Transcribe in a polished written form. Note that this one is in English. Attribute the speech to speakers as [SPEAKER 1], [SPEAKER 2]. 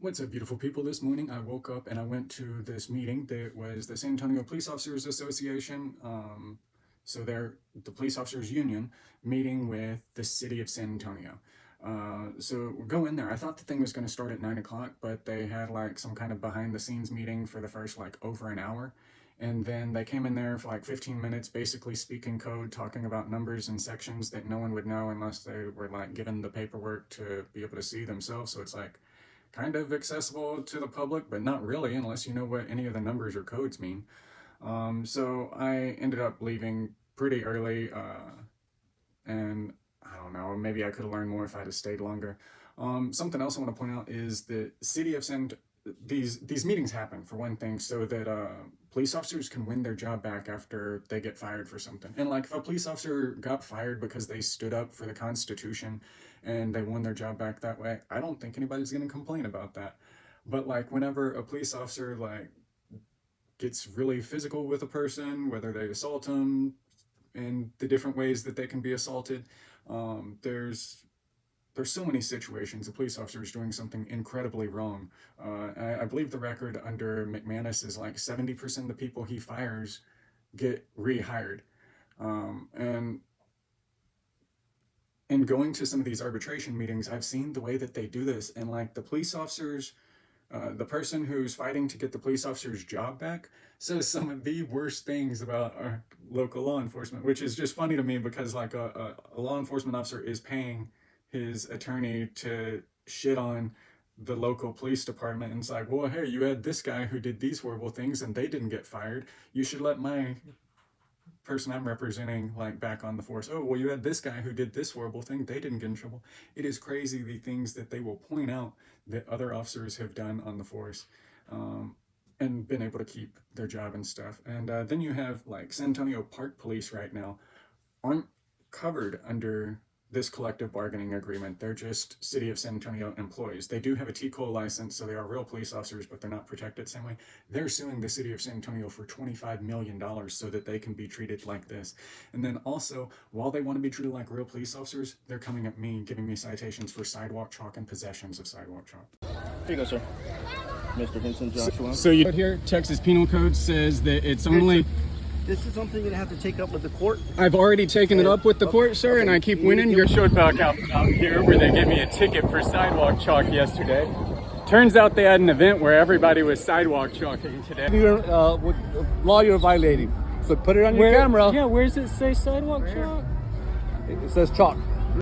[SPEAKER 1] What's up, beautiful people? This morning I woke up and I went to this meeting that was the San Antonio Police Officers Association. So they're the police officers union meeting with the city of San Antonio. So we go in there. I thought the thing was going to start at 9 o'clock, but they had like some kind of behind the scenes meeting for the first like over an hour. And then they came in there for like 15 minutes, basically speaking code, talking about numbers and sections that no one would know unless they were like given the paperwork to be able to see themselves. So it's like kind of accessible to the public, but not really unless you know what any of the numbers or codes mean. So I ended up leaving pretty early, and I don't know, maybe I could have learned more if I had stayed longer. Something else I want to point out is the city of these meetings happen for one thing so that police officers can win their job back after they get fired for something. And like if a police officer got fired because they stood up for the Constitution and they won their job back that way, I don't think anybody's going to complain about that. But like whenever a police officer like gets really physical with a person, whether they assault them in the different ways that they can be assaulted, there's so many situations a police officer is doing something incredibly wrong. I believe the record under McManus is like 70% of the people he fires get rehired. And in going to some of these arbitration meetings, I've seen the way that they do this, and like the police officers, the person who's fighting to get the police officer's job back says some of the worst things about our local law enforcement, which is just funny to me because like a law enforcement officer is paying his attorney to shit on the local police department, and it's like, well, hey, you had this guy who did these horrible things and they didn't get fired. You should let my person I'm representing like back on the force. Oh, well, you had this guy who did this horrible thing. They didn't get in trouble. It is crazy the things that they will point out that other officers have done on the force, and been able to keep their job and stuff. And then you have like San Antonio Park Police right now aren't covered under this collective bargaining agreement. They're just City of San Antonio employees. They do have a TCOL license, so they are real police officers, but they're not protected the same way. They're suing the City of San Antonio for $25 million so that they can be treated like this. And then also, while they want to be treated like real police officers, they're coming at me, giving me citations for sidewalk chalk and possessions of sidewalk chalk.
[SPEAKER 2] Here you go, sir. Mr. Vincent Joshua.
[SPEAKER 1] So you here, Texas Penal Code says that it's only...
[SPEAKER 2] This is something you're gonna have to take up with the court.
[SPEAKER 1] I've already taken it up with the court, sir, and I keep winning. You showed back out here where they gave me a ticket for sidewalk chalk yesterday. Turns out they had an event where everybody was sidewalk chalking today.
[SPEAKER 2] What law you're violating? So put it on your camera.
[SPEAKER 1] Yeah, where does it say sidewalk chalk?
[SPEAKER 2] It says chalk.